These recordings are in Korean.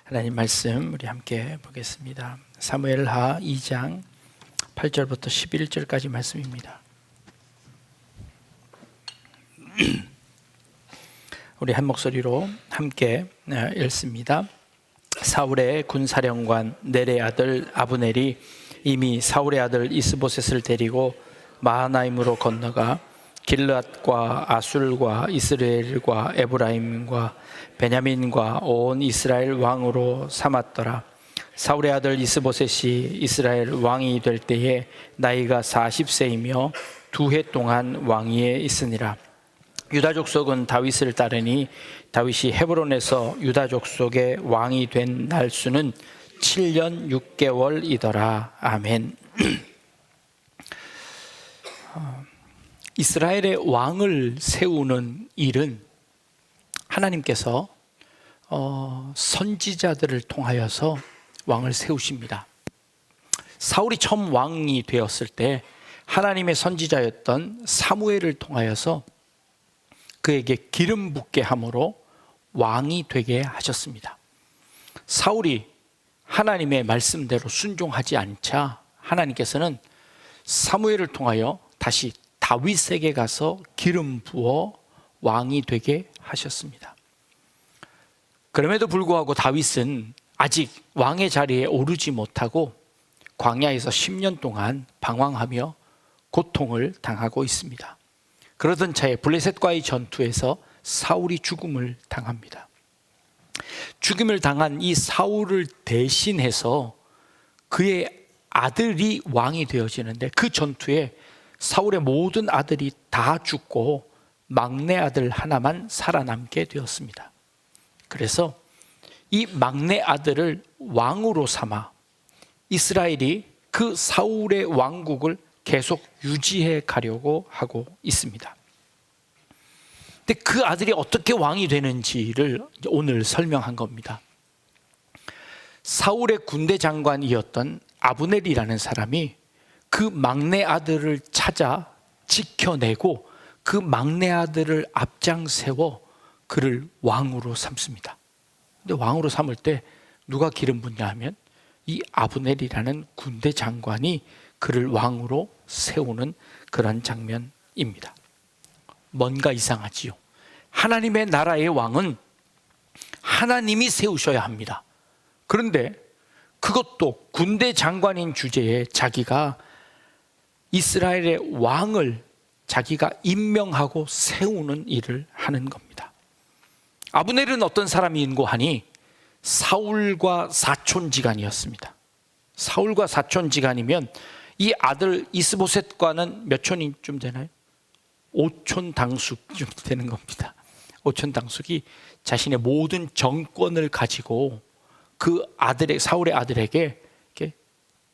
하나님 말씀 우리 함께 보겠습니다. 사무엘하 2장 8절부터 11절까지 말씀입니다. 우리 한 목소리로 함께 읽습니다. 사울의 군사령관 넬의 아들 아브넬이 이미 사울의 아들 이스보셋을 데리고 마하나임으로 건너가 길르앗과 아술과 이스라엘과 에브라임과 베냐민과 온 이스라엘 왕으로 삼았더라. 사울의 아들 이스보셋이 이스라엘 왕이 될 때에 나이가 40세이며 2해 동안 왕위에 있으니라. 유다 족속은 다윗을 따르니 다윗이 헤브론에서 유다 족속의 왕이 된 날수는 7년 6개월이더라. 아멘. 이스라엘의 왕을 세우는 일은 하나님께서 선지자들을 통하여서 왕을 세우십니다. 사울이 처음 왕이 되었을 때 하나님의 선지자였던 사무엘을 통하여서 그에게 기름 붓게 함으로 왕이 되게 하셨습니다. 사울이 하나님의 말씀대로 순종하지 않자 하나님께서는 사무엘을 통하여 다시 다윗에게 가서 기름 부어 왕이 되게 하셨습니다. 그럼에도 불구하고 다윗은 아직 왕의 자리에 오르지 못하고 광야에서 10년 동안 방황하며 고통을 당하고 있습니다. 그러던 차에 블레셋과의 전투에서 사울이 죽음을 당합니다. 죽음을 당한 이 사울을 대신해서 그의 아들이 왕이 되어지는데 그 전투에 사울의 모든 아들이 다 죽고 막내 아들 하나만 살아남게 되었습니다. 그래서 이 막내 아들을 왕으로 삼아 이스라엘이 그 사울의 왕국을 계속 유지해 가려고 하고 있습니다. 근데 그 아들이 어떻게 왕이 되는지를 오늘 설명한 겁니다. 사울의 군대 장관이었던 아브넬이라는 사람이 그 막내 아들을 찾아 지켜내고 그 막내 아들을 앞장 세워 그를 왕으로 삼습니다. 근데 왕으로 삼을 때 누가 기름 붓냐 하면 이 아브넬이라는 군대 장관이 그를 왕으로 세우는 그런 장면입니다. 뭔가 이상하지요. 하나님의 나라의 왕은 하나님이 세우셔야 합니다. 그런데 그것도 군대 장관인 주제에 자기가 이스라엘의 왕을 자기가 임명하고 세우는 일을 하는 겁니다. 아브넬은 어떤 사람인고 하니 사울과 사촌지간이었습니다. 사울과 사촌지간이면 이 아들 이스보셋과는 몇 촌쯤 되나요? 5촌 당숙쯤 되는 겁니다. 5촌 당숙이 자신의 모든 정권을 가지고 그 사울의 아들에게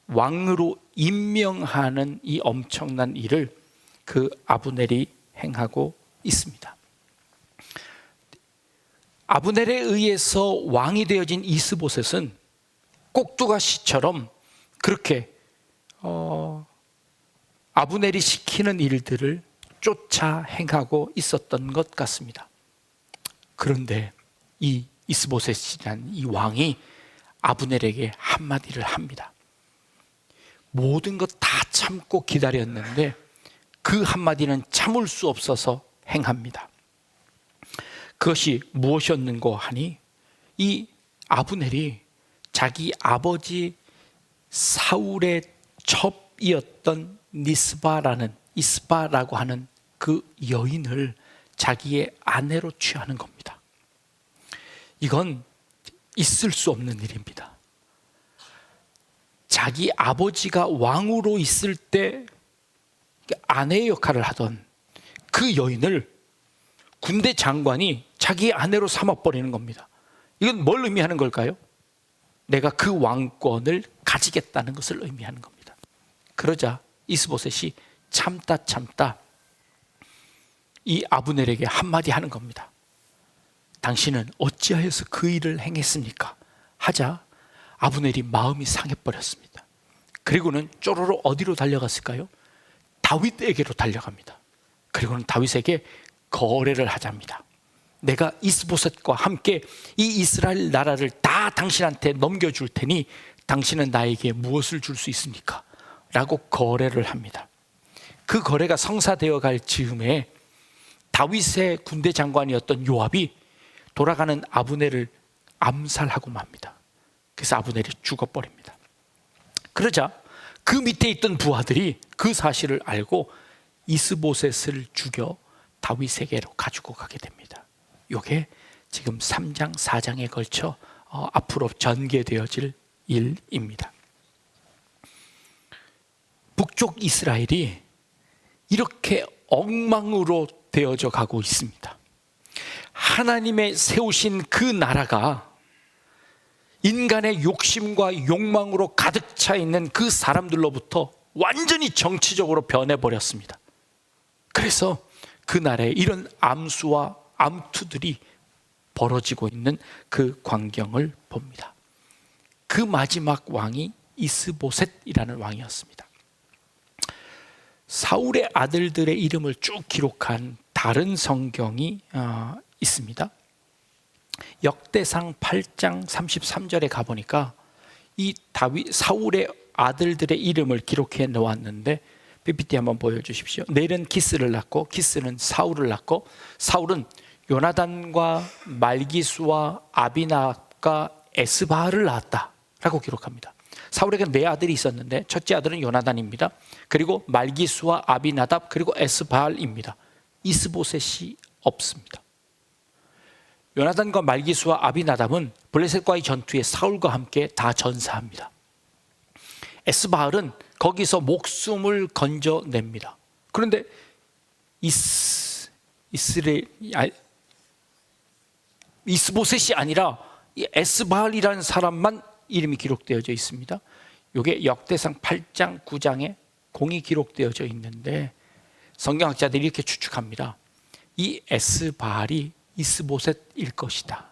왕으로 임명하는 이 엄청난 일을 그 아브넬이 행하고 있습니다. 아브넬에 의해서 왕이 되어진 이스보셋은 꼭두가시처럼 그렇게 아브넬이 시키는 일들을 쫓아 행하고 있었던 것 같습니다. 그런데 이 이스보셋이라는 이 왕이 아브넬에게 한마디를 합니다. 모든 것 다 참고 기다렸는데 그 한마디는 참을 수 없어서 행합니다. 그것이 무엇이었는고 하니 이 아브넬이 자기 아버지 사울의 첩이었던 이스바라고 하는 그 여인을 자기의 아내로 취하는 겁니다. 이건 있을 수 없는 일입니다. 자기 아버지가 왕으로 있을 때 아내의 역할을 하던 그 여인을 군대 장관이 자기 아내로 삼아버리는 겁니다. 이건 뭘 의미하는 걸까요? 내가 그 왕권을 가지겠다는 것을 의미하는 겁니다. 그러자 이스보셋이 참다 이 아브넬에게 한마디 하는 겁니다. 당신은 어찌하여서 그 일을 행했습니까? 하자 아브넬이 마음이 상해버렸습니다. 그리고는 쪼로로 어디로 달려갔을까요? 다윗에게로 달려갑니다. 그리고는 다윗에게 거래를 하자입니다. 내가 이스보셋과 함께 이 이스라엘 나라를 다 당신한테 넘겨줄 테니 당신은 나에게 무엇을 줄 수 있습니까? 라고 거래를 합니다. 그 거래가 성사되어 갈 즈음에 다윗의 군대 장관이었던 요압이 돌아가는 아브넬을 암살하고 맙니다. 그래서 아브넬이 죽어버립니다. 그러자 그 밑에 있던 부하들이 그 사실을 알고 이스보셋을 죽여 다윗에게로 가지고 가게 됩니다. 이게 지금 3장, 4장에 걸쳐 앞으로 전개되어질 일입니다. 북쪽 이스라엘이 이렇게 엉망으로 되어져 가고 있습니다. 하나님의 세우신 그 나라가 인간의 욕심과 욕망으로 가득 차 있는 그 사람들로부터 완전히 정치적으로 변해버렸습니다. 그래서 그 나라에 이런 암수와 암투들이 벌어지고 있는 그 광경을 봅니다. 그 마지막 왕이 이스보셋이라는 왕이었습니다. 사울의 아들들의 이름을 쭉 기록한 다른 성경이 있습니다. 역대상 8장 33절에 가보니까 이 사울의 아들들의 이름을 기록해 놓았는데 PPT 한번 보여주십시오. 넬은 기스를 낳고 기스는 사울을 낳고 사울은 요나단과 말기수와 아비나답과 에스바를 낳았다라고 기록합니다. 사울에게 네 아들이 있었는데 첫째 아들은 요나단입니다. 그리고 말기수와 아비나답 그리고 에스바입니다. 이스보셋이 없습니다. 요나단과 말기수와 아비나답은 블레셋과의 전투에 사울과 함께 다 전사합니다. 에스바알은 거기서 목숨을 건져냅니다. 그런데 이스보셋이 아니라 이 에스바알이라는 사람만 이름이 기록되어져 있습니다. 이게 역대상 8장 9장에 공이 기록되어져 있는데 성경학자들이 이렇게 추측합니다. 이 에스바알이 이스보셋일 것이다.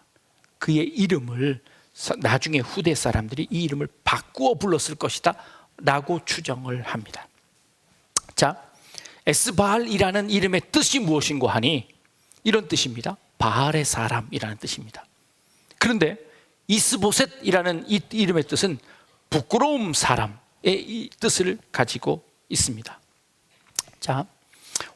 그의 이름을 나중에 후대 사람들이 이 이름을 바꾸어 불렀을 것이다 라고 추정을 합니다. 자, 에스바알이라는 이름의 뜻이 무엇인고 하니 이런 뜻입니다. 바알의 사람이라는 뜻입니다. 그런데 이스보셋이라는 이 이름의 뜻은 부끄러움 사람의 이 뜻을 가지고 있습니다. 자,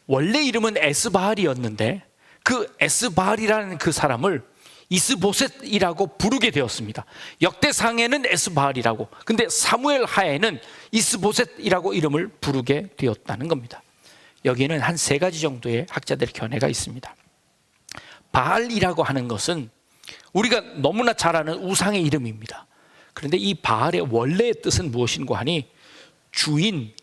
원래 이름은 에스바알이었는데 그 에스바알이라는 그 사람을 이스보셋이라고 부르게 되었습니다. 역대상에는 에스바알이라고, 근데 사무엘 하에는 이스보셋이라고 이름을 부르게 되었다는 겁니다. 여기에는 한 세 가지 정도의 학자들의 견해가 있습니다. 바알이라고 하는 것은 우리가 너무나 잘 아는 우상의 이름입니다. 그런데 이 바알의 원래의 뜻은 무엇인고 하니 주인,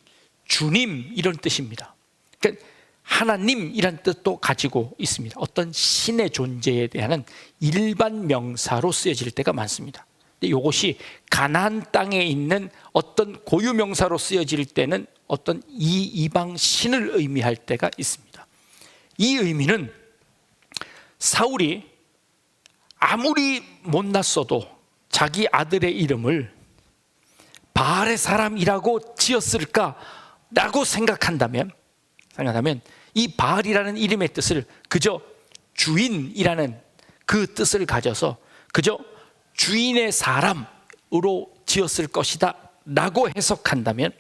주님 이런 뜻입니다. 그러니까 하나님이란 뜻도 가지고 있습니다. 어떤 신의 존재에 대한 일반 명사로 쓰여질 때가 많습니다. 근데 이것이 가나안 땅에 있는 어떤 고유 명사로 쓰여질 때는 어떤 이방 신을 의미할 때가 있습니다. 이 의미는 사울이 아무리 못났어도 자기 아들의 이름을 바알의 사람이라고 지었을까라고 생각한다면 이 바알이라는 이름의 뜻을 그저 주인이라는 그 뜻을 가져서 그저 주인의 사람으로 지었을 것이다 라고 해석한다면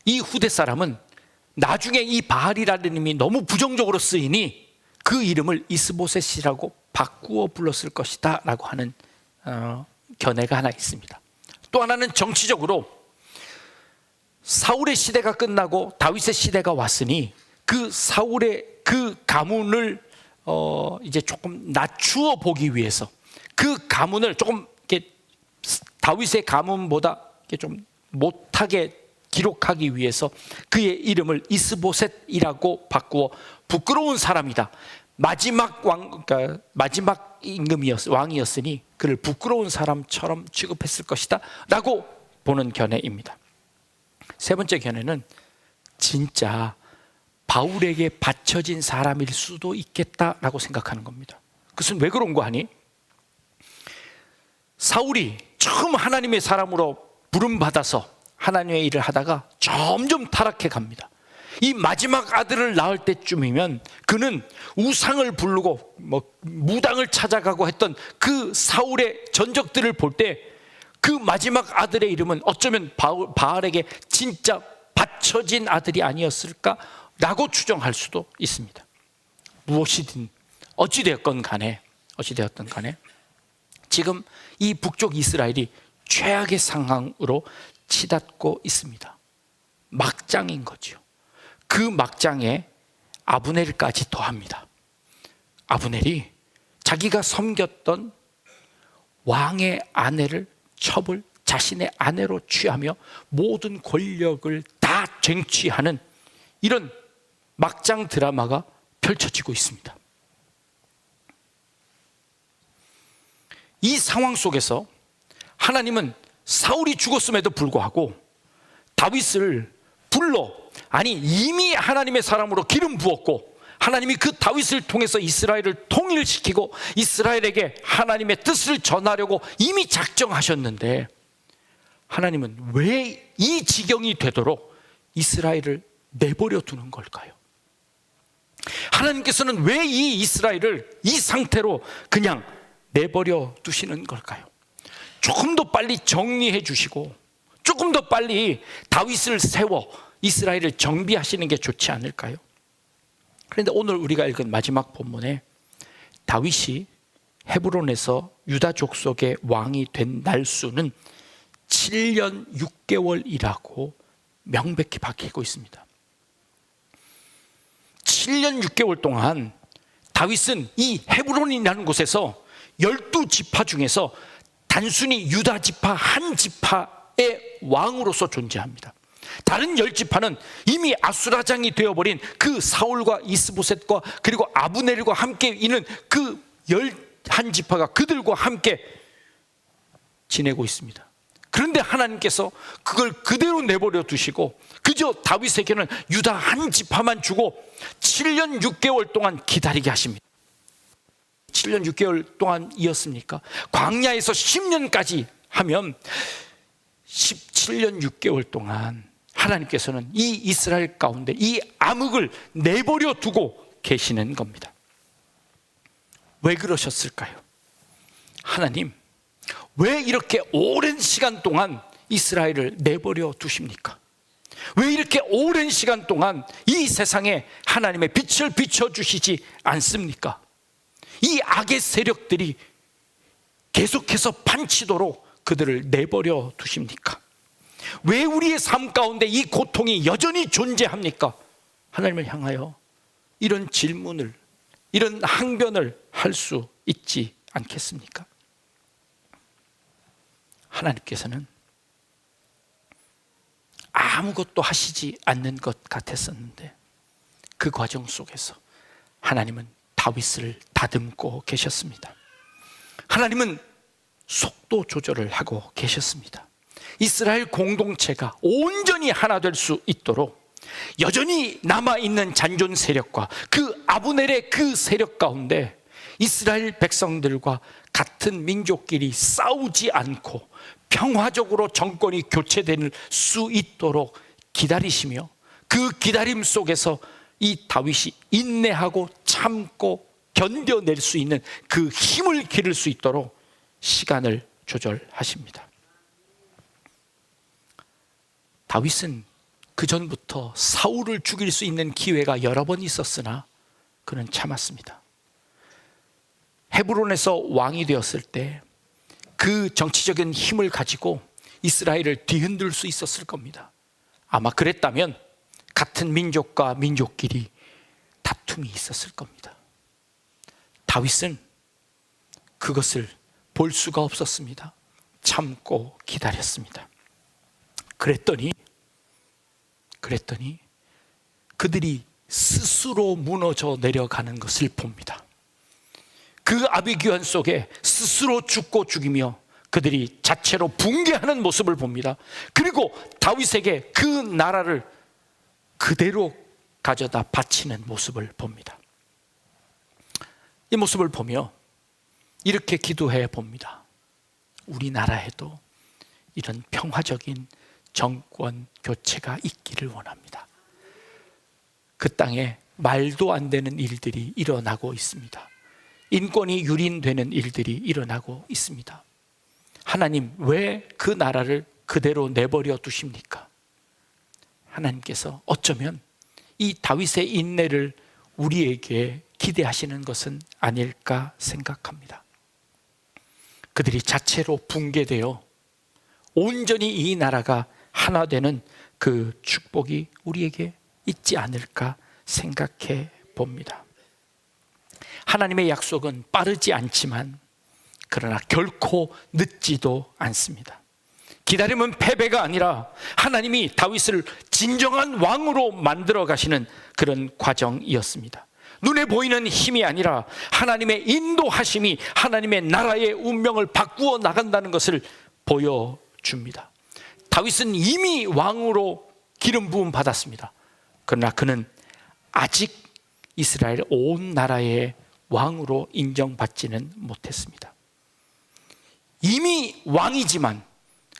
이 후대 사람은 나중에 이 바알이라는 이름이 너무 부정적으로 쓰이니 그 이름을 이스보셋이라고 바꾸어 불렀을 것이다 라고 하는 견해가 하나 있습니다. 또 하나는 정치적으로 사울의 시대가 끝나고 다윗의 시대가 왔으니 그 사울의 그 가문을 이제 조금 낮추어 보기 위해서 그 가문을 조금 이렇게 다윗의 가문보다 이렇게 좀 못하게 기록하기 위해서 그의 이름을 이스보셋이라고 바꾸어 부끄러운 사람이다. 마지막 그러니까 마지막 왕이었으니 그를 부끄러운 사람처럼 취급했을 것이다 라고 보는 견해입니다. 세 번째 견해는 진짜 바울에게 바쳐진 사람일 수도 있겠다라고 생각하는 겁니다. 그것은 왜 그런 거 하니? 사울이 처음 하나님의 사람으로 부름받아서 하나님의 일을 하다가 점점 타락해 갑니다. 이 마지막 아들을 낳을 때쯤이면 그는 우상을 부르고 무당을 찾아가고 했던 그 사울의 전적들을 볼 때 그 마지막 아들의 이름은 어쩌면 바알에게 진짜 바쳐진 아들이 아니었을까라고 추정할 수도 있습니다. 무엇이든 어찌되었건 간에 지금 이 북쪽 이스라엘이 최악의 상황으로 치닫고 있습니다. 막장인 거죠. 그 막장에 아브넬까지 더합니다. 아브넬이 자기가 섬겼던 왕의 아내를 첩을 자신의 아내로 취하며 모든 권력을 다 쟁취하는 이런 막장 드라마가 펼쳐지고 있습니다. 이 상황 속에서 하나님은 사울이 죽었음에도 불구하고 다윗을 이미 하나님의 사람으로 기름 부었고 하나님이 그 다윗을 통해서 이스라엘을 통일시키고 이스라엘에게 하나님의 뜻을 전하려고 이미 작정하셨는데 하나님은 왜 이 지경이 되도록 이스라엘을 내버려 두는 걸까요? 하나님께서는 왜 이 이스라엘을 이 상태로 그냥 내버려 두시는 걸까요? 조금 더 빨리 정리해 주시고 조금 더 빨리 다윗을 세워 이스라엘을 정비하시는 게 좋지 않을까요? 그런데 오늘 우리가 읽은 마지막 본문에 다윗이 헤브론에서 유다 족속의 왕이 된 날수는 7년 6개월이라고 명백히 밝히고 있습니다. 7년 6개월 동안 다윗은 이 헤브론이라는 곳에서 12지파 중에서 단순히 유다 지파 한 지파의 왕으로서 존재합니다. 다른 10지파는 이미 아수라장이 되어버린 그 사울과 이스보셋과 그리고 아브넬과 함께 있는 그 11지파가 그들과 함께 지내고 있습니다. 그런데 하나님께서 그걸 그대로 내버려 두시고 그저 다윗에게는 유다 한 지파만 주고 7년 6개월 동안 기다리게 하십니다. 7년 6개월 동안이었습니까? 광야에서 10년까지 하면 17년 6개월 동안 하나님께서는 이 이스라엘 가운데 이 암흑을 내버려 두고 계시는 겁니다. 왜 그러셨을까요? 하나님, 왜 이렇게 오랜 시간 동안 이스라엘을 내버려 두십니까? 왜 이렇게 오랜 시간 동안 이 세상에 하나님의 빛을 비춰주시지 않습니까? 이 악의 세력들이 계속해서 판치도록 그들을 내버려 두십니까? 왜 우리의 삶 가운데 이 고통이 여전히 존재합니까? 하나님을 향하여 이런 질문을, 이런 항변을 할 수 있지 않겠습니까? 하나님께서는 아무것도 하시지 않는 것 같았었는데 그 과정 속에서 하나님은 다윗을 다듬고 계셨습니다. 하나님은 속도 조절을 하고 계셨습니다. 이스라엘 공동체가 온전히 하나 될 수 있도록 여전히 남아있는 잔존 세력과 그 아브넬의 그 세력 가운데 이스라엘 백성들과 같은 민족끼리 싸우지 않고 평화적으로 정권이 교체될 수 있도록 기다리시며 그 기다림 속에서 이 다윗이 인내하고 참고 견뎌낼 수 있는 그 힘을 기를 수 있도록 시간을 조절하십니다. 다윗은 그 전부터 사울을 죽일 수 있는 기회가 여러 번 있었으나 그는 참았습니다. 헤브론에서 왕이 되었을 때 그 정치적인 힘을 가지고 이스라엘을 뒤흔들 수 있었을 겁니다. 아마 그랬다면 같은 민족과 민족끼리 다툼이 있었을 겁니다. 다윗은 그것을 볼 수가 없었습니다. 참고 기다렸습니다. 그랬더니 그들이 스스로 무너져 내려가는 것을 봅니다. 그 아비규환 속에 스스로 죽고 죽이며 그들이 자체로 붕괴하는 모습을 봅니다. 그리고 다윗에게 그 나라를 그대로 가져다 바치는 모습을 봅니다. 이 모습을 보며 이렇게 기도해 봅니다. 우리나라에도 이런 평화적인 정권 교체가 있기를 원합니다. 그 땅에 말도 안 되는 일들이 일어나고 있습니다. 인권이 유린되는 일들이 일어나고 있습니다. 하나님, 왜 그 나라를 그대로 내버려 두십니까? 하나님께서 어쩌면 이 다윗의 인내를 우리에게 기대하시는 것은 아닐까 생각합니다. 그들이 자체로 붕괴되어 온전히 이 나라가 하나 되는 그 축복이 우리에게 있지 않을까 생각해 봅니다. 하나님의 약속은 빠르지 않지만 그러나 결코 늦지도 않습니다. 기다림은 패배가 아니라 하나님이 다윗을 진정한 왕으로 만들어 가시는 그런 과정이었습니다. 눈에 보이는 힘이 아니라 하나님의 인도하심이 하나님의 나라의 운명을 바꾸어 나간다는 것을 보여줍니다. 다윗은 이미 왕으로 기름 부음 받았습니다. 그러나 그는 아직 이스라엘 온 나라의 왕으로 인정받지는 못했습니다. 이미 왕이지만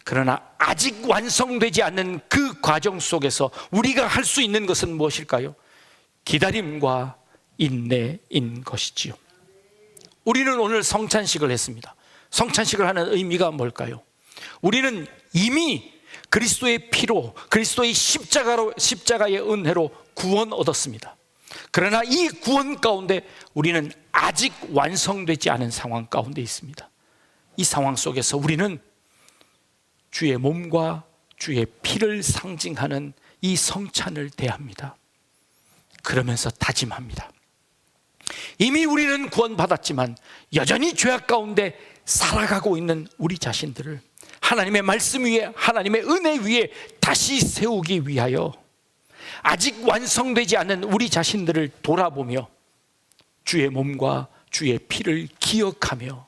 그러나 아직 완성되지 않는 그 과정 속에서 우리가 할 수 있는 것은 무엇일까요? 기다림과 인내인 것이지요. 우리는 오늘 성찬식을 했습니다. 성찬식을 하는 의미가 뭘까요? 우리는 이미 그리스도의 피로, 그리스도의 십자가의 은혜로 구원 얻었습니다. 그러나 이 구원 가운데 우리는 아직 완성되지 않은 상황 가운데 있습니다. 이 상황 속에서 우리는 주의 몸과 주의 피를 상징하는 이 성찬을 대합니다. 그러면서 다짐합니다. 이미 우리는 구원받았지만 여전히 죄악 가운데 살아가고 있는 우리 자신들을 하나님의 말씀 위에, 하나님의 은혜 위에 다시 세우기 위하여 아직 완성되지 않은 우리 자신들을 돌아보며 주의 몸과 주의 피를 기억하며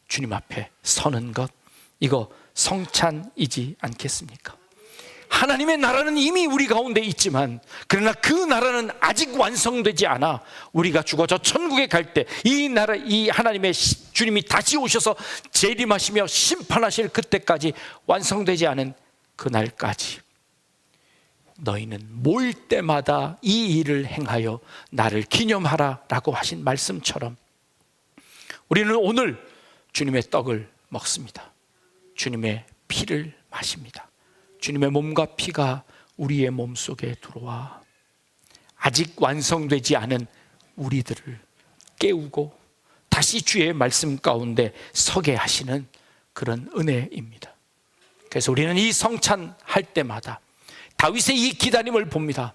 주님 앞에 서는 것, 이거 성찬이지 않겠습니까? 하나님의 나라는 이미 우리 가운데 있지만 그러나 그 나라는 아직 완성되지 않아 우리가 죽어져 천국에 갈 때 이 나라, 이 하나님의 주님이 다시 오셔서 재림하시며 심판하실 그때까지 완성되지 않은 그날까지 너희는 모일 때마다 이 일을 행하여 나를 기념하라 라고 하신 말씀처럼 우리는 오늘 주님의 떡을 먹습니다. 주님의 피를 마십니다. 주님의 몸과 피가 우리의 몸속에 들어와 아직 완성되지 않은 우리들을 깨우고 다시 주의 말씀 가운데 서게 하시는 그런 은혜입니다. 그래서 우리는 이 성찬할 때마다 다윗의 이 기다림을 봅니다.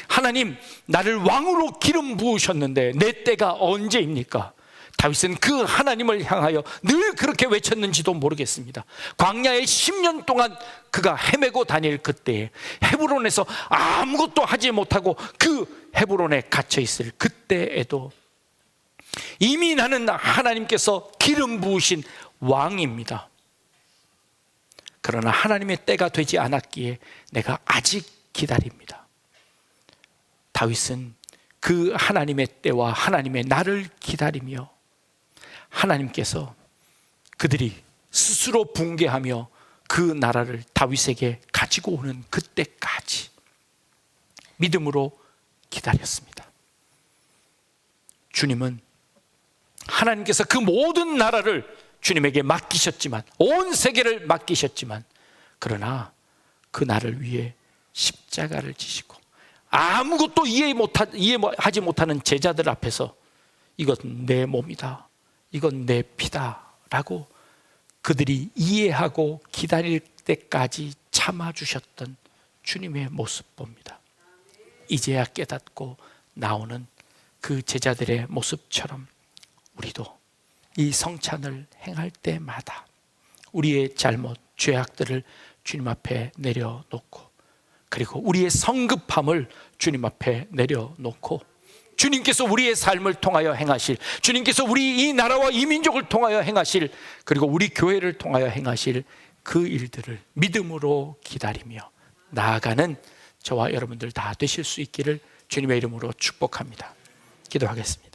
하나님, 나를 왕으로 기름 부으셨는데 내 때가 언제입니까? 다윗은 그 하나님을 향하여 늘 그렇게 외쳤는지도 모르겠습니다. 광야에 10년 동안 그가 헤매고 다닐 그때에 헤브론에서 아무것도 하지 못하고 그 헤브론에 갇혀 있을 그때에도 이미 나는 하나님께서 기름 부으신 왕입니다. 그러나 하나님의 때가 되지 않았기에 내가 아직 기다립니다. 다윗은 그 하나님의 때와 하나님의 날을 기다리며 하나님께서 그들이 스스로 붕괴하며 그 나라를 다윗에게 가지고 오는 그때까지 믿음으로 기다렸습니다. 주님은 하나님께서 그 모든 나라를 주님에게 맡기셨지만, 온 세계를 맡기셨지만, 그러나 그 나를 위해 십자가를 지시고 아무것도 이해하지 못하는 제자들 앞에서 이것은 내 몸이다, 이건 내 피다 라고 그들이 이해하고 기다릴 때까지 참아주셨던 주님의 모습 봅니다. 이제야 깨닫고 나오는 그 제자들의 모습처럼 우리도 이 성찬을 행할 때마다 우리의 잘못, 죄악들을 주님 앞에 내려놓고, 그리고 우리의 성급함을 주님 앞에 내려놓고, 주님께서 우리의 삶을 통하여 행하실, 주님께서 우리 이 나라와 이 민족을 통하여 행하실, 그리고 우리 교회를 통하여 행하실 그 일들을 믿음으로 기다리며 나아가는 저와 여러분들 다 되실 수 있기를 주님의 이름으로 축복합니다. 기도하겠습니다.